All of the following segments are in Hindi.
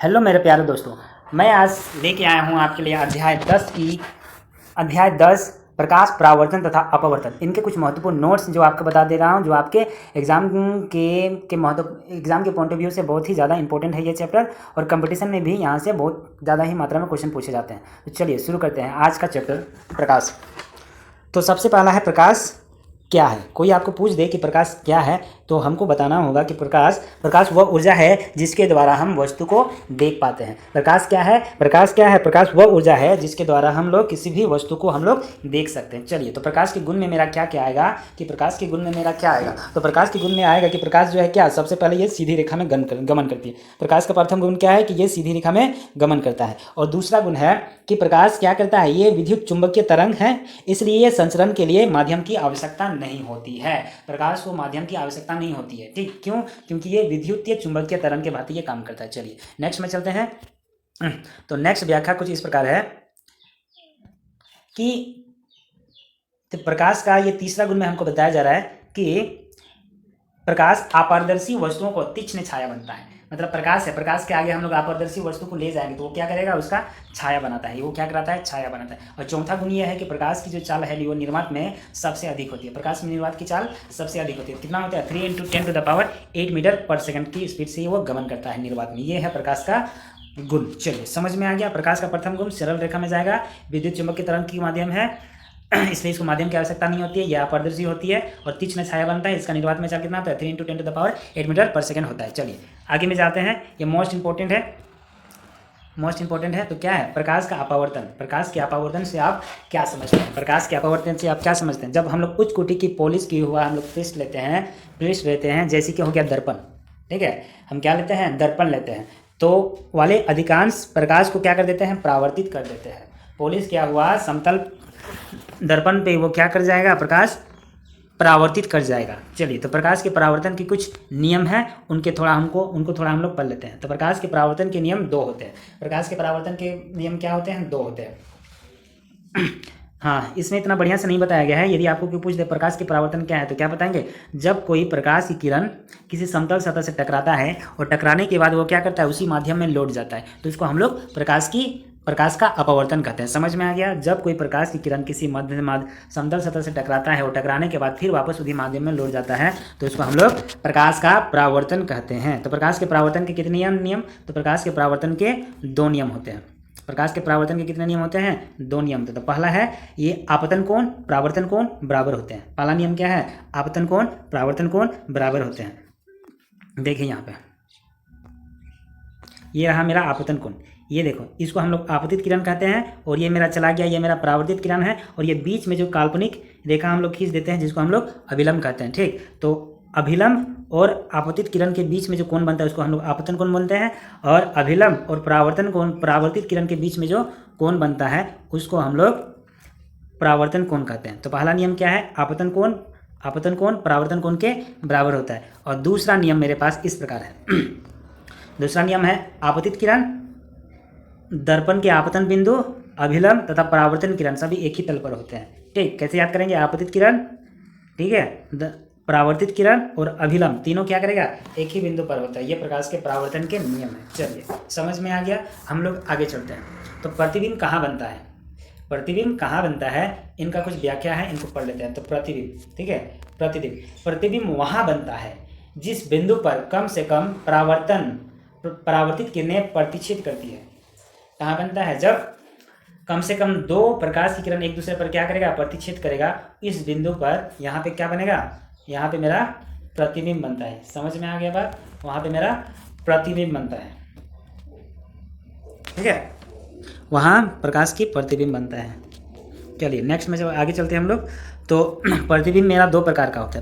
हेलो मेरे प्यारे दोस्तों, मैं आज लेके आया हूँ आपके लिए अध्याय 10 प्रकाश परावर्तन तथा अपवर्तन। इनके कुछ महत्वपूर्ण नोट्स जो आपको बता दे रहा हूँ, जो आपके एग्जाम के पॉइंट ऑफ व्यू से बहुत ही ज़्यादा इंपॉर्टेंट है ये चैप्टर, और कंपटीशन में भी यहाँ से बहुत ज़्यादा ही मात्रा में क्वेश्चन पूछे जाते हैं। तो चलिए शुरू करते हैं आज का चैप्टर प्रकाश। तो सबसे पहला है प्रकाश क्या है। कोई आपको पूछ दे कि प्रकाश क्या है, तो हमको बताना होगा कि प्रकाश वह ऊर्जा है जिसके द्वारा हम वस्तु को देख पाते हैं। प्रकाश क्या है? प्रकाश वह ऊर्जा है जिसके द्वारा हम लोग किसी भी वस्तु को हम लोग देख सकते हैं। चलिए, तो प्रकाश के गुण में मेरा क्या क्या आएगा कि प्रकाश के गुण में मेरा क्या आएगा, तो प्रकाश के गुण में आएगा कि प्रकाश जो है क्या, सबसे पहले ये सीधी रेखा में गमन करती है। प्रकाश का प्रथम गुण क्या है कि ये सीधी रेखा में गमन करता है। और दूसरा गुण है कि प्रकाश क्या करता है, ये विद्युत चुंबकीय तरंग है, इसलिए ये संचरण के लिए माध्यम की आवश्यकता नहीं होती है। प्रकाश को माध्यम की आवश्यकता नहीं होती है। ठीक, क्यों? क्योंकि ये विद्युतीय चुंबकीय तरंग के भांति ये काम करता है। चलिए नेक्स्ट में चलते हैं। तो नेक्स्ट व्याख्या कुछ इस प्रकार है कि तो प्रकाश का ये तीसरा गुण में हमको बताया जा रहा है कि प्रकाश अपारदर्शी वस्तुओं को तीक्ष्ण छाया बनता है। मतलब प्रकाश है, प्रकाश के आगे हम लोग अपारदर्शी वस्तु को ले जाएंगे तो वो क्या करेगा, उसका छाया बनाता है। वो क्या कराता है, छाया बनाता है। और चौथा गुण ये है कि प्रकाश की जो चाल है वो निर्वात में सबसे अधिक होती है। प्रकाश में निर्वात की चाल सबसे अधिक होती है। कितना होता है, 3 × 10⁸ मीटर पर सेकंड की स्पीड से वो गमन करता है निर्वात में। ये है प्रकाश का गुण। चलिए समझ में आ गया। प्रकाश का प्रथम गुण सरल रेखा में जाएगा, विद्युत चुंबकीय तरंग के माध्यम है, इसलिए इसको माध्यम की आवश्यकता नहीं होती है, यह अपारदर्शी होती है और तीक्ष्ण छाया बनता है। इसका निर्वात में चाल कितना होता है, 3 × 10⁸ मीटर पर सेकंड होता है। चलिए आगे में जाते हैं। ये मोस्ट इंपॉर्टेंट है। तो क्या है, प्रकाश का अपवर्तन। प्रकाश के अपवर्तन से आप क्या समझते हैं? जब हम लोग उच्च कोटि की पॉलिश की हुआ हम लोग पृष्ठ लेते हैं, जैसे कि हो गया दर्पण। ठीक है, हम क्या लेते हैं, दर्पण लेते हैं, तो वाले अधिकांश प्रकाश को क्या कर देते हैं, परावर्तित कर देते हैं। पॉलिश क्या हुआ, समतल दर्पण पे वो क्या कर जाएगा, प्रकाश परावर्तित कर जाएगा। चलिए, तो प्रकाश के परावर्तन के कुछ नियम हैं, उनको थोड़ा हम लोग पढ़ लेते हैं। तो प्रकाश के परावर्तन के नियम 2 होते हैं। प्रकाश के परावर्तन के नियम क्या होते हैं, 2 होते हैं। हाँ, इसमें इतना बढ़िया से नहीं बताया गया है। यदि आपको कोई पूछ दे प्रकाश के परावर्तन क्या है, तो क्या बताएंगे, जब कोई प्रकाश की किरण किसी समतल सतह से टकराता है और टकराने के बाद वो क्या करता है, उसी माध्यम में लौट जाता है, तो इसको हम लोग प्रकाश का अपवर्तन कहते हैं। समझ में आ गया। जब कोई प्रकाश की किरण किसी समतल सतह से टकराता है और टकराने के बाद फिर वापस उसी माध्यम में लौट जाता है, तो इसको हम लोग प्रकाश का परावर्तन कहते हैं। तो प्रकाश के परावर्तन के कितने नियम? तो प्रकाश के परावर्तन के 2 नियम होते हैं। प्रकाश के परावर्तन के कितने नियम होते हैं, 2 नियम। तो पहला है ये आपतन कोण परावर्तन कोण बराबर होते हैं। पहला नियम क्या है, आपतन कोण परावर्तन कोण बराबर होते हैं। देखिए यहाँ पे ये रहा मेरा आपतन कोण, ये देखो, इसको हम लोग आपतित किरण कहते हैं, और ये मेरा चला गया, ये मेरा परावर्तित किरण है, और ये बीच में जो काल्पनिक रेखा हम लोग खींच देते हैं जिसको हम लोग अभिलंब कहते हैं। ठीक, तो अभिलंब और आपतित किरण के बीच में जो कोण बनता है उसको हम लोग आपतन कोण बोलते हैं, और अभिलंब और परावर्तित किरण के बीच में जो कोण बनता है उसको हम लोग परावर्तन कोण कहते हैं। तो पहला नियम क्या है, आपतन कोण परावर्तन कोण के बराबर होता है। और दूसरा नियम मेरे पास इस प्रकार है। दूसरा नियम है आपतित किरण, दर्पण के आपतन बिंदु, अभिलंब तथा परावर्तन किरण सभी एक ही तल पर होते हैं। ठीक, कैसे याद करेंगे, आपतित किरण, ठीक है, परावर्तित किरण और अभिलंब तीनों क्या करेगा, एक ही बिंदु पर होता है। ये प्रकाश के परावर्तन के नियम है। चलिए समझ में आ गया। हम लोग आगे चलते हैं। तो प्रतिबिंब कहाँ बनता है, इनका कुछ व्याख्या है, इनको पढ़ लेते हैं। तो प्रतिबिंब, ठीक है, प्रतिबिंब वहाँ बनता है जिस बिंदु पर कम से कम परावर्तित किरणें प्रतिच्छेद करती है। कहाँ बनता है, जब कम से कम 2 प्रकाश की किरण एक दूसरे पर क्या करेगा, प्रतिच्छेद करेगा। इस बिंदु पर यहाँ पे क्या बनेगा, यहाँ पे मेरा प्रतिबिंब बनता है। समझ में आ गया बात, वहाँ पे मेरा प्रतिबिंब बनता है। ठीक है, वहाँ प्रकाश की प्रतिबिंब बनता है। चलिए नेक्स्ट में जब आगे चलते हैं हम लोग, तो प्रतिबिंब मेरा 2 प्रकार का होता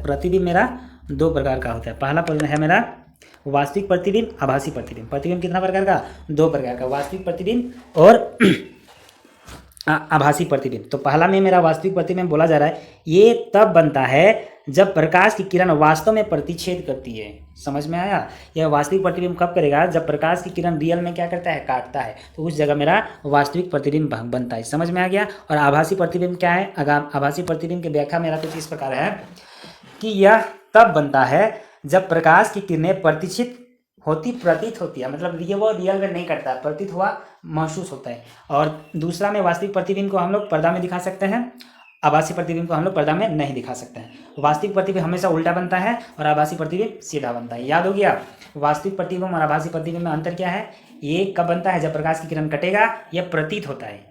है। पहला है मेरा वास्तविक प्रतिबिंब, आभासी प्रतिबिंब। प्रतिबिंब कितना प्रकार का, 2 प्रकार का, वास्तविक प्रतिबिंब और आभासी प्रतिबिंब। तो पहला में मेरा वास्तविक प्रतिबिंब बोला जा रहा है, ये तब बनता है जब प्रकाश की किरण वास्तव में प्रतिच्छेद करती है। समझ में आया। यह वास्तविक प्रतिबिंब कब करेगा, जब प्रकाश की किरण रियल में क्या करता है, काटता है, तो उस जगह मेरा वास्तविक प्रतिबिंब बनता है। समझ में आ गया। और आभासी प्रतिबिंब क्या है, आभासी प्रतिबिंब की व्याख्या मेरा कुछ इस प्रकार है कि यह तब बनता है जब प्रकाश की किरणें प्रतिच्छेद होती प्रतीत होती है, मतलब ये वो रियल में नहीं करता, प्रतीत हुआ महसूस होता है। और दूसरा में वास्तविक प्रतिबिंब को हम लोग पर्दा में दिखा सकते हैं, आभासी प्रतिबिंब को हम लोग पर्दा में नहीं दिखा सकते हैं। वास्तविक प्रतिबिंब हमेशा उल्टा बनता है और आभासी प्रतिबिंब सीधा बनता है। याद हो गया, वास्तविक प्रतिबिंब और आभासी प्रतिबिंब में अंतर क्या है? ये कब बनता है? जब प्रकाश की किरण कटेगा, यह प्रतीत होता है।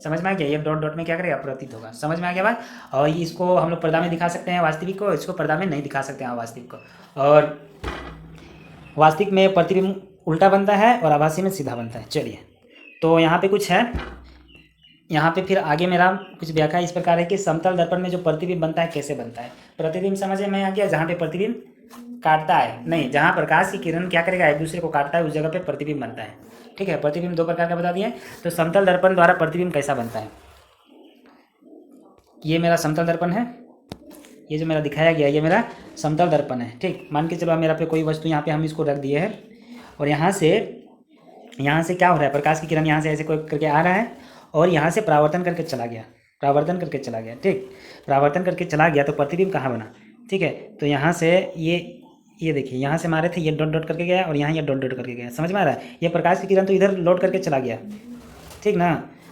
समझ में आ गया? ये डॉट डॉट में क्या करेगा? प्रतीत होगा। समझ में आ गया बात? और इसको हम लोग पर्दा में दिखा सकते हैं वास्तविक को, इसको पर्दा में नहीं दिखा सकते हैं वास्तविक को। और वास्तविक में प्रतिबिंब उल्टा बनता है और आभासी में सीधा बनता है। चलिए, तो यहाँ पे कुछ है, यहाँ पे फिर आगे मेरा कुछ व्याख्या इस प्रकार है कि समतल दर्पण में जो प्रतिबिंब बनता है कैसे बनता है। प्रतिबिंब समझ में आ गया? जहाँ पे प्रतिबिंब काटता है, नहीं, जहाँ प्रकाश की किरण क्या करेगा? एक दूसरे को काटता है, उस जगह पे प्रतिबिंब बनता है। ठीक है, प्रतिबिंब दो प्रकार का बता दिए। तो समतल दर्पण द्वारा प्रतिबिंब कैसा बनता है? ये मेरा समतल दर्पण है, ये जो मेरा दिखाया गया ये मेरा समतल दर्पण है। ठीक, मान के चलो मेरा पे कोई वस्तु यहाँ पे हम इसको रख दिए हैं और यहाँ से क्या हो रहा है? प्रकाश की किरण यहाँ से ऐसे कोई करके आ रहा है और यहाँ से परावर्तन करके चला गया, परावर्तन करके चला गया। ठीक, परावर्तन करके चला गया तो प्रतिबिंब कहाँ बना? ठीक है, तो यहाँ से ये देखिए, यहाँ से मारे थे, ये डॉट डॉट करके गया और यहाँ ये डॉट डॉट करके गया। समझ में आ रहा है? ये प्रकाश की किरण तो इधर लौट करके चला गया। ठीक ना?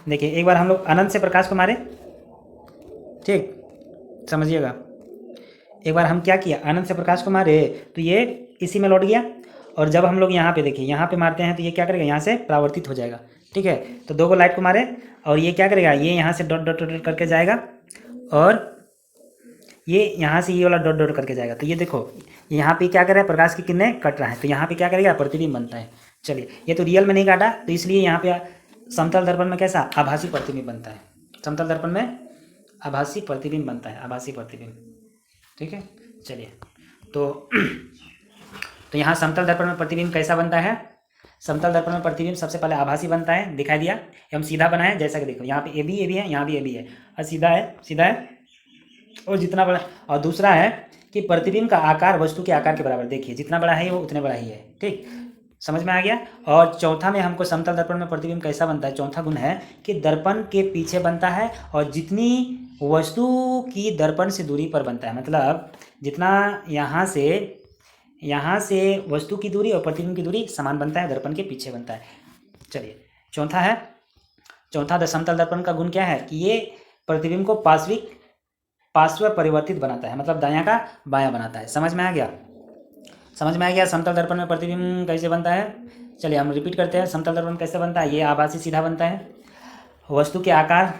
देखिए, एक बार हम लोग अनंत से प्रकाश को मारे, ठीक, समझिएगा, एक बार हम क्या किया? अनंत से प्रकाश को मारे तो ये इसी में लौट गया। और जब हम लोग यहाँ पे देखिए, यहाँ पे मारते हैं तो ये क्या करेगा? यहाँ से परावर्तित हो जाएगा। ठीक है, तो दो को लाइट को मारे और ये क्या करेगा? ये यहाँ से डॉट डॉट डॉट करके जाएगा और ये यहाँ से ये वाला डॉट डॉट करके जाएगा। तो ये देखो, यहाँ पे क्या कर रहा है? प्रकाश की किरणें कट रहा है, तो यहाँ पे क्या करेगा? प्रतिबिंब बनता है। चलिए, ये तो रियल में नहीं काटा, तो इसलिए यहाँ पे समतल दर्पण में कैसा? आभासी प्रतिबिंब बनता है। समतल दर्पण में आभासी प्रतिबिंब बनता है, आभासी प्रतिबिंब। ठीक है, चलिए, तो यहाँ समतल दर्पण में प्रतिबिंब कैसा बनता है? समतल दर्पण में प्रतिबिंब सबसे पहले आभासी बनता है, दिखाई दिया। हम सीधा बनाए, जैसा कि देखो यहाँ पे ए भी है, यहाँ भी ए भी है, और सीधा है और जितना बड़ा। और दूसरा है कि प्रतिबिंब का आकार वस्तु के आकार के बराबर। देखिए, जितना बड़ा है वो उतने बड़ा ही है। ठीक, समझ में आ गया? और चौथा में हमको समतल दर्पण में प्रतिबिंब कैसा बनता है? चौथा गुण है कि दर्पण के पीछे बनता है और जितनी वस्तु की दर्पण से दूरी पर बनता है, मतलब जितना यहाँ से वस्तु की दूरी और प्रतिबिंब की दूरी समान बनता है, दर्पण के पीछे बनता है। चलिए, चौथा समतल दर्पण का गुण क्या है? कि ये प्रतिबिंब को पार्श्व परिवर्तित बनाता है, मतलब दायां का बायां बनाता है। समझ में आ गया? समझ में आ गया समतल दर्पण में प्रतिबिंब कैसे बनता है? चलिए, हम रिपीट करते हैं। समतल दर्पण कैसे बनता है? ये आभासी सीधा बनता है, वस्तु के आकार,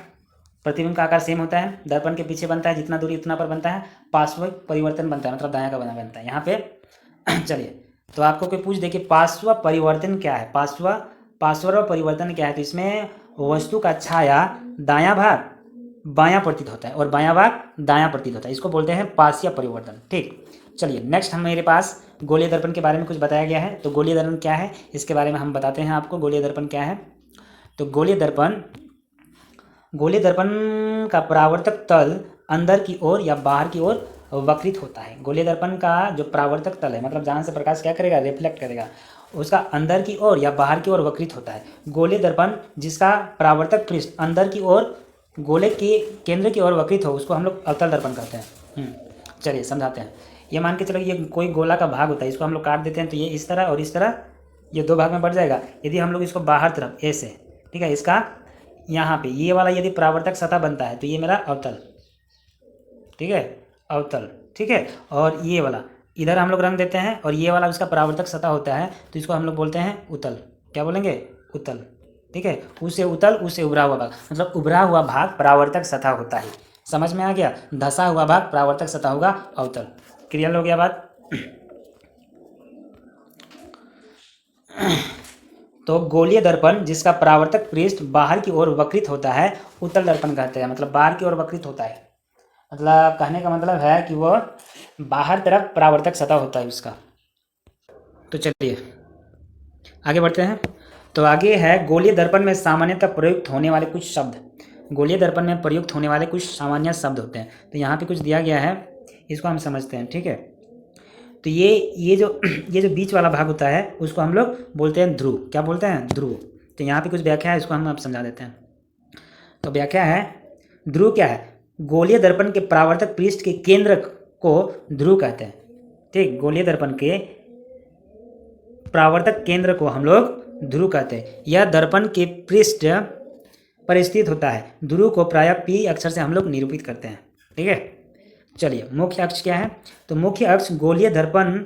प्रतिबिंब का आकार सेम होता है, दर्पण के पीछे बनता है, जितना दूरी उतना पर बनता है, पार्श्व परिवर्तन बनता है, मतलब दायां का बायां बनता है यहाँ पे। चलिए, तो आपको कोई पूछ दे कि पार्श्व परिवर्तन क्या है? पार्श्व परिवर्तन क्या है? तो इसमें वस्तु का छाया दायां भाग बायां प्रतीत होता है और बायां भाग दायां प्रतीत होता है, इसको बोलते हैं पार्श्व परिवर्तन। ठीक, चलिए, नेक्स्ट मेरे पास गोलीय दर्पण के बारे में कुछ बताया गया है। तो गोलीय दर्पण क्या है, इसके बारे में हम बताते हैं आपको। गोलीय दर्पण क्या है? तो गोलीय दर्पण का परावर्तक तल अंदर की ओर या बाहर की ओर वक्रित होता है। गोलीय दर्पण का जो परावर्तक तल है, मतलब जहाँ से प्रकाश क्या करेगा? रिफ्लेक्ट करेगा, उसका अंदर की ओर या बाहर की ओर वक्रित होता है। गोलीय दर्पण जिसका परावर्तक पृष्ठ अंदर की ओर गोले के केंद्र की ओर वक्रित हो, उसको हम लोग अवतल दर्पण कहते हैं। चलिए, समझाते हैं। ये मान के चलो, ये कोई गोला का भाग होता है, इसको हम लोग काट देते हैं तो ये इस तरह और इस तरह ये दो भाग में बढ़ जाएगा। यदि हम लोग इसको बाहर तरफ ऐसे, ठीक है, इसका यहाँ पे ये वाला यदि परावर्तक सतह बनता है तो ये मेरा अवतल, ठीक है, अवतल, ठीक है। और ये वाला इधर हम लोग रंग देते हैं और ये वाला उसका परावर्तक सतह होता है, तो इसको हम लोग बोलते हैं उतल। क्या बोलेंगे? उतल, ठीक है। उससे उतल, उससे उभरा हुआ भाग, मतलब उभरा हुआ भाग परावर्तक सतह होता है। समझ में आ गया? धसा हुआ भाग परावर्तक सतह होगा, अवतल। क्लियर हो गया बात? तो गोलीय दर्पण जिसका परावर्तक पृष्ठ बाहर की ओर वक्रित होता है उत्तल दर्पण कहते हैं, मतलब बाहर की ओर वक्रित होता है। मतलब कहने का मतलब है कि वह बाहर तरफ परावर्तक सतह होता है उसका। तो चलिए आगे बढ़ते हैं। तो आगे है गोलीय दर्पण में सामान्यतः प्रयुक्त होने वाले कुछ शब्द। गोलीय दर्पण में प्रयुक्त होने वाले कुछ सामान्य शब्द होते हैं। तो यहाँ पे कुछ दिया गया है, इसको हम समझते हैं, ठीक है। तो ये जो बीच वाला भाग होता है उसको हम लोग बोलते हैं ध्रुव। क्या बोलते हैं? ध्रुव। तो यहाँ पे कुछ व्याख्या है, इसको हम अब समझा देते हैं। तो व्याख्या है, ध्रुव क्या है? गोलीय दर्पण के परावर्तक पृष्ठ के केंद्र को ध्रुव कहते हैं, ठीक। गोलीय दर्पण के परावर्तक केंद्र को हम लोग ध्रुव कहते हैं। यह दर्पण के पृष्ठ पर स्थित होता है। ध्रुव को प्रायः पी अक्षर से हम लोग निरूपित करते हैं। ठीक है, चलिए मुख्य अक्ष क्या है? तो मुख्य अक्ष गोलीय दर्पण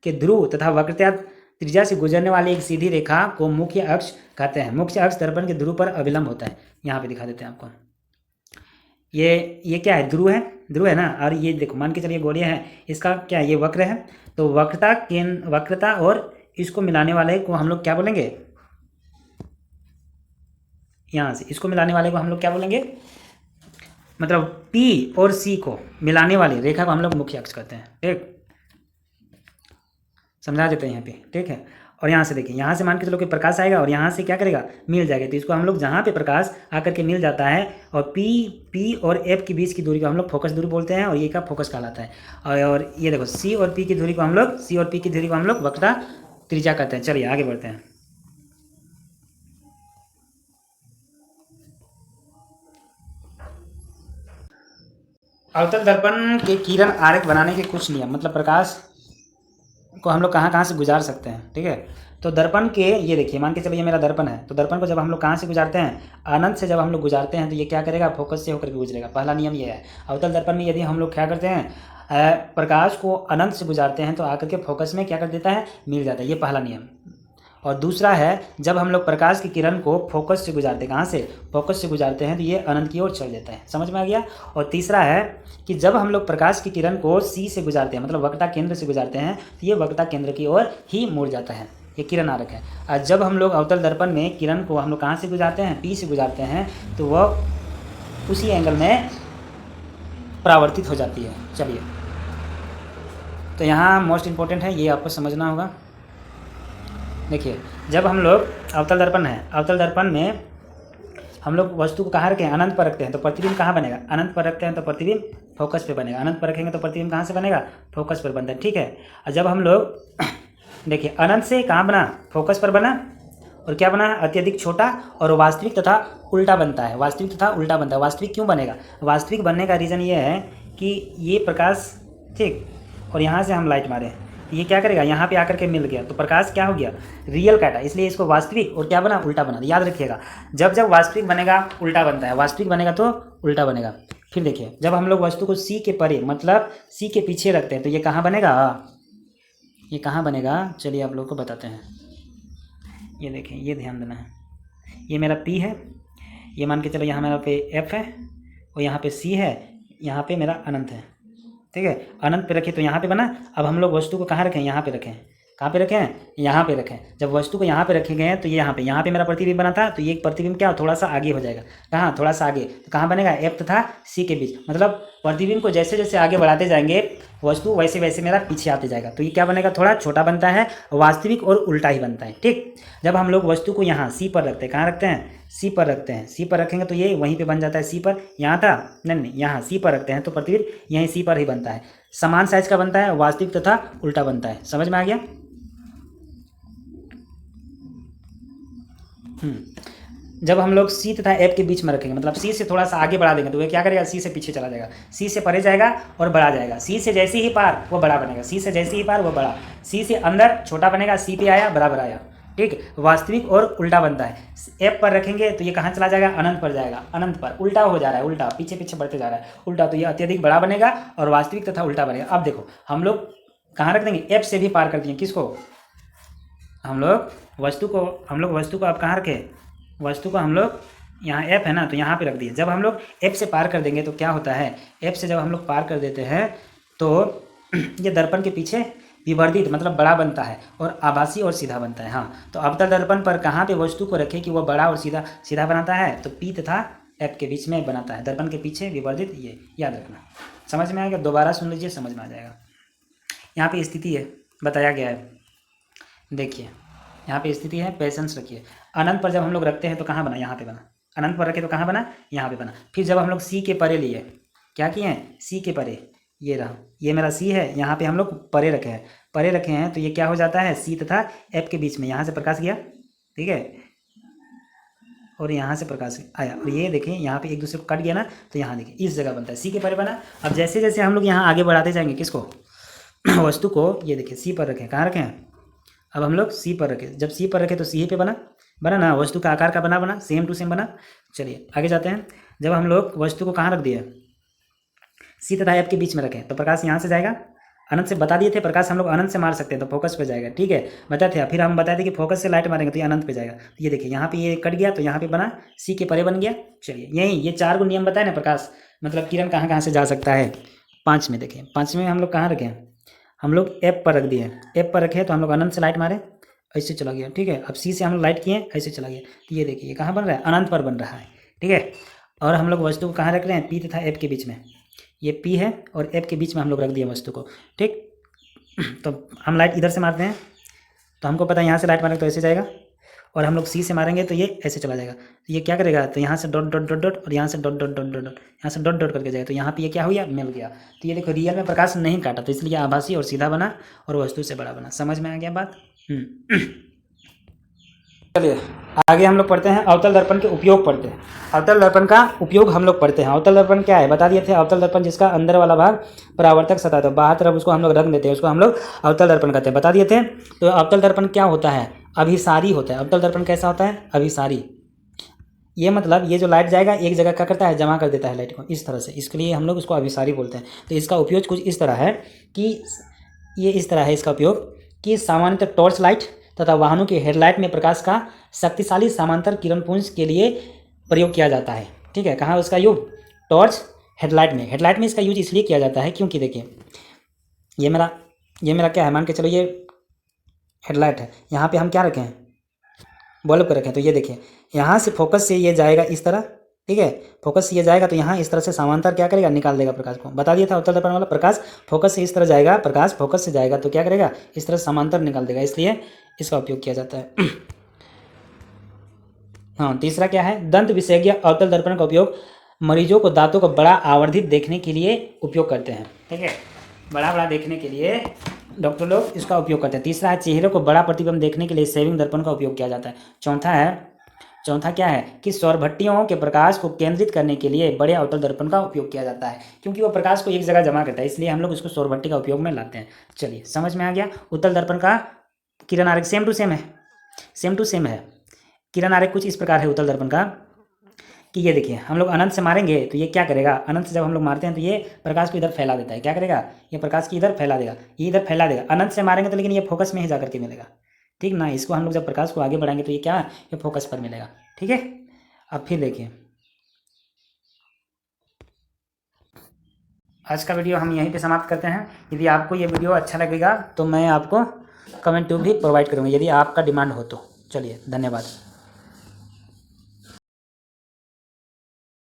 के ध्रुव तथा वक्रता त्रिज्या से गुजरने वाली एक सीधी रेखा को मुख्य अक्ष कहते हैं। मुख्य अक्ष दर्पण के ध्रुव पर अभिलंब होता है। यहाँ पे दिखा देते हैं आपको। ये क्या है? ध्रुव है, ध्रुव है ना। और ये देखो, मान के चलिए गोलीय है, इसका क्या है? ये वक्र है। तो वक्रता और इसको मिलाने वाले को हम लोग क्या बोलेंगे? यहाँ से इसको मिलाने वाले को हम लोग क्या बोलेंगे? मतलब P और C को मिलाने वाली रेखा को हम लोग मुख्य अक्ष कहते हैं। ठीक, समझा देते हैं यहाँ पे। ठीक है, और यहाँ से देखिए, यहाँ से मान के चलो कि प्रकाश आएगा और यहाँ से क्या करेगा? मिल जाएगा। तो इसको हम लोग जहाँ पे प्रकाश आकर के मिल जाता है और P और F के बीच की दूरी को हम लोग फोकस दूरी बोलते हैं और ये का फोकस कहलाता है। और ये देखो C और P की दूरी को हम लोग वक्रता त्रिज्या कहते हैं। चलिए आगे बढ़ते हैं। अवतल दर्पण के किरण आरेख बनाने के कुछ नियम, मतलब प्रकाश को हम लोग कहाँ कहाँ से गुजार सकते हैं। ठीक है, तो दर्पण के, ये देखिए, मान के चलिए ये मेरा दर्पण है। तो दर्पण को जब हम लोग कहाँ से गुजारते हैं? अनंत से जब हम लोग गुजारते हैं तो ये क्या करेगा? फोकस से होकर के गुजरेगा। पहला नियम ये है। अवतल दर्पण में यदि हम लोग क्या करते हैं? प्रकाश को अनंत से गुजारते हैं तो आकर के फोकस में क्या कर देता है? मिल जाता है। ये पहला नियम। और दूसरा है, जब हम लोग प्रकाश की किरण को फोकस से गुजारते हैं, कहाँ से? फोकस से गुजारते हैं, तो ये अनंत की ओर चल जाता है। समझ में आ गया? और तीसरा है कि जब हम लोग प्रकाश की किरण को C से गुजारते हैं, मतलब वक्रता केंद्र से गुजारते हैं, तो ये वक्रता केंद्र की ओर ही मुड़ जाता है। ये किरण आरेख है। और जब हम लोग अवतल दर्पण में किरण को हम लोग कहाँ से गुजारते हैं? P से गुजारते हैं, तो वह उसी एंगल में परावर्तित हो जाती है। चलिए, तो यहाँ मोस्ट इम्पोर्टेंट है, ये आपको समझना होगा। देखिए, जब हम लोग अवतल दर्पण है, अवतल दर्पण में हम लोग वस्तु को कहाँ रखें? अनंत पर रखते हैं, तो प्रतिबिंब कहाँ बनेगा? अनंत पर रखते हैं तो प्रतिबिंब फोकस पे बनेगा। अनंत पर रखेंगे तो प्रतिबिंब कहाँ से बनेगा? फोकस पर बनता है। ठीक है, और जब हम लोग देखिए, अनंत से कहाँ बना? फोकस पर बना। और क्या बना? अत्यधिक छोटा और वास्तविक तथा उल्टा बनता है। वास्तविक तथा उल्टा बनता है। वास्तविक क्यों बनेगा? वास्तविक बनने का रीज़न ये है कि ये प्रकाश, ठीक, और यहाँ से हम लाइट मारे, ये क्या करेगा? यहाँ पे आकर के मिल गया, तो प्रकाश क्या हो गया? रियल काटा, इसलिए इसको वास्तविक और क्या बना? उल्टा बना। याद रखिएगा, जब जब वास्तविक बनेगा उल्टा बनता है, वास्तविक बनेगा तो उल्टा बनेगा। फिर देखिए, जब हम लोग वस्तु को C के परे, मतलब C के पीछे रखते हैं, तो ये कहाँ बनेगा? ये कहाँ बनेगा? चलिए आप लोगों को बताते हैं। ये देखें, ये ध्यान देना है। ये मेरा P है, ये मान के चलो यहाँ मेरा पे F है, और यहाँ पे C है, यहाँ पे मेरा अनंत है। ठीक है, अनंत पे रखें तो यहाँ पे बना। अब हम लोग वस्तु को कहाँ रखें? यहाँ पे रखें। कहाँ पे रखें? यहाँ पे रखें। जब वस्तु को यहाँ पे रखे गए हैं तो ये यहाँ पे मेरा प्रतिबिंब बना था, तो ये प्रतिबिंब क्या थोड़ा सा आगे हो जाएगा। कहाँ? थोड़ा सा आगे। तो कहाँ बनेगा? F तथा C के बीच। मतलब प्रतिबिंब को जैसे जैसे आगे बढ़ाते जाएंगे वस्तु वैसे वैसे मेरा पीछे आते जाएगा, तो ये क्या बनेगा? थोड़ा छोटा बनता है, वास्तविक और उल्टा ही बनता है। ठीक, जब हम लोग वस्तु को यहाँ C पर रखते हैं, कहाँ रखते हैं? C पर रखते हैं। C पर रखेंगे तो ये वहीं पे बन जाता है। C पर, यहाँ था नहीं, यहाँ C पर रखते हैं तो प्रतिबिंब यहीं C पर ही बनता है। समान साइज का बनता है, वास्तविक तथा उल्टा बनता है। समझ में आ गया? जब हम लोग C तथा F के बीच में रखेंगे, मतलब C से थोड़ा सा आगे बढ़ा देंगे, तो ये क्या करेगा? C से पीछे चला जाएगा, C से परे जाएगा और बड़ा जाएगा। C से जैसे ही पार वो बड़ा बनेगा, C से जैसे ही पार वो बड़ा, C से अंदर छोटा बनेगा, C पे आया बराबर आया। ठीक, वास्तविक और उल्टा बनता है। F पर रखेंगे तो ये कहाँ चला जाएगा? अनंत पर जाएगा। अनंत पर उल्टा हो जा रहा है, उल्टा पीछे पीछे बढ़ते जा रहा है, उल्टा, तो ये अत्यधिक बड़ा बनेगा और वास्तविक तथा उल्टा बनेगा। अब देखो, हम लोग कहाँ रख देंगे? F से भी पार कर दिए। किसको? हम लोग वस्तु को अब कहाँ रखें? वस्तु को हम लोग यहाँ F है ना, तो यहाँ पे रख दिए। जब हम लोग F से पार कर देंगे तो क्या होता है? F से जब हम लोग पार कर देते हैं तो ये दर्पण के पीछे विवर्धित, मतलब बड़ा बनता है, और आभासी और सीधा बनता है। हाँ, तो अवतल दर्पण पर कहाँ पे वस्तु को रखें कि वो बड़ा और सीधा बनाता है? तो P तथा F के बीच में बनाता है, दर्पण के पीछे विवर्धित। ये याद रखना। समझ में आएगा? दोबारा सुन लीजिए, समझ में आ जाएगा। यहाँ पे स्थिति है, बताया गया है। देखिए, यहाँ पे स्थिति है, पेशेंस रखिए। अनंत पर जब हम लोग रखते हैं तो कहाँ बना? यहाँ पे बना। अनंत पर रखे तो कहाँ बना? यहाँ पे बना। फिर जब हम लोग C के परे लिए, क्या किए हैं? C के परे, ये रहा, ये मेरा C है, यहाँ पे हम लोग परे रखे हैं, तो ये क्या हो जाता है? C तथा F के बीच में, यहाँ से प्रकाश गया, ठीक है, और यहाँ से प्रकाश आया, और ये देखिए यहाँ पे एक दूसरे को कट गया ना, तो यहाँ देखिए इस जगह बनता है, C के परे बना। अब जैसे जैसे हम लोग यहाँ आगे बढ़ाते जाएंगे, किसको? वस्तु को, ये देखिए C पर रखें, कहाँ रखें? अब हम लोग सी पर रखे, जब सी पर रखे तो सी पे बना ना, वस्तु का आकार का बना सेम टू सेम बना। चलिए आगे जाते हैं। जब हम लोग वस्तु को कहाँ रख दिए, सी तथा एफ के बीच में रखें तो प्रकाश यहाँ से जाएगा, अनंत से बता दिए थे प्रकाश हम लोग अनंत से मार सकते हैं तो फोकस पे जाएगा, ठीक है बताए थे। फिर हम बताए थे कि फोकस से लाइट मारेंगे तो ये अनंत पे जाएगा। तो ये देखिए यहाँ पे ये कट गया तो यहाँ पे बना सी के परे बन गया। चलिए यही ये 4 नियम बताए ना प्रकाश मतलब किरण कहाँ कहाँ से जा सकता है। 5 में देखिए, 5 में हम लोग कहाँ रखें, हम लोग एफ पर रख दिए, एफ पर रखे तो हम लोग अनंत से लाइट मारे ऐसे चला गया, ठीक है। अब सी से हम लोग लाइट किए ऐसे चला गया, तो ये देखिए कहाँ बन रहा है, अनंत पर बन रहा है, ठीक है। और हम लोग वस्तु को कहाँ रख रहे हैं, पी तथा एफ के बीच में, ये पी है और एफ के बीच में हम लोग रख दिए वस्तु को, ठीक। तो हम लाइट इधर से मारते हैं तो हमको पता है यहाँ से लाइट मारेंगे तो ऐसे जाएगा, और हम लोग सी से मारेंगे तो ये ऐसे चला जाएगा। तो ये क्या करेगा, तो यहाँ से डॉट डॉट डॉट डॉट और यहाँ से dot dot dot dot dot यहाँ से डॉट डॉट करके जाएगा, तो यहाँ पे ये क्या हो गया, मिल गया। तो ये देखो रियल में प्रकाश नहीं काटा तो इसलिए आभासी और सीधा बना और वस्तु से बड़ा बना। समझ में आ गया बात। चलिए आगे हम लोग पढ़ते हैं अवतल दर्पण के उपयोग पढ़ते हैं। अवतल दर्पण का उपयोग हम लोग पढ़ते हैं। अवतल दर्पण क्या है बता दिए थे, अवतल दर्पण जिसका अंदर वाला भाग परावर्तक सतह तो बाहर तरफ उसको हम लोग रख देते हैं, उसको हम लोग अवतल दर्पण कहते हैं, बता दिए थे। तो अवतल दर्पण क्या होता है, अभिसारी होता है। अवतल दर्पण कैसा होता है, अभिसारी। ये मतलब ये जो लाइट जाएगा एक जगह क्या करता है, जमा कर देता है लाइट को इस तरह से, इसके लिए हम लोग उसको अभिसारी बोलते हैं। तो इसका उपयोग कुछ इस तरह है कि ये इस तरह है इसका उपयोग कि सामान्यतः टॉर्च लाइट तथा वाहनों के हेडलाइट में प्रकाश का शक्तिशाली समांतर किरणपुंज के लिए प्रयोग किया जाता है, ठीक है। कहाँ उसका यूज, टॉर्च हेडलाइट में। हेडलाइट में इसका यूज इसलिए किया जाता है क्योंकि देखिए ये मेरा क्या है, मान के चलो ये हेडलाइट है, यहाँ पे हम क्या रखें, बल्ब को रखें। तो ये देखिए यहाँ से फोकस से ये जाएगा इस तरह, ठीक है, फोकस से ये जाएगा तो यहाँ इस तरह से समांतर क्या करेगा, निकाल देगा प्रकाश को। बता दिया था अवतल दर्पण वाला, प्रकाश फोकस से इस तरह जाएगा, प्रकाश फोकस से जाएगा तो क्या करेगा, इस तरह समांतर निकाल देगा, इसलिए इसका उपयोग किया जाता है। हाँ तीसरा क्या है, दंत विशेषज्ञ अवतल दर्पण का उपयोग मरीजों को दांतों को बड़ा आवर्धित देखने के लिए उपयोग करते हैं, ठीक है। बड़ा बड़ा देखने के लिए डॉक्टर लोग इसका उपयोग करते हैं। तीसरा है चेहरे को बड़ा प्रतिबिंब देखने के लिए सेविंग दर्पण का उपयोग किया जाता है। चौथा क्या है कि सौरभट्टियों के प्रकाश को केंद्रित करने के लिए बड़े अवतल दर्पण का उपयोग किया जाता है, क्योंकि वो प्रकाश को एक जगह जमा करता है, इसलिए हम लोग उसको सौरभट्टी का उपयोग में लाते हैं। चलिए समझ में आ गया। उत्तल दर्पण का किरण आरेख सेम टू सेम है। किरण आरेख कुछ इस प्रकार है उत्तल दर्पण का कि ये देखिए हम लोग अनंत से मारेंगे तो ये क्या करेगा, अनंत से जब हम लोग मारते हैं तो ये प्रकाश को इधर फैला देता है, क्या करेगा, ये प्रकाश की इधर फैला देगा, ये इधर फैला देगा। अनंत से मारेंगे तो लेकिन ये फोकस में ही जा करके मिलेगा, ठीक ना। इसको हम लोग जब प्रकाश को आगे बढ़ाएंगे तो ये क्या, ये फोकस पर मिलेगा, ठीक है। अब फिर देखिए आज का वीडियो हम यहीं पे समाप्त करते हैं। यदि आपको ये वीडियो अच्छा लगेगा तो मैं आपको कमेंट भी प्रोवाइड करूँगा यदि आपका डिमांड हो तो। चलिए धन्यवाद।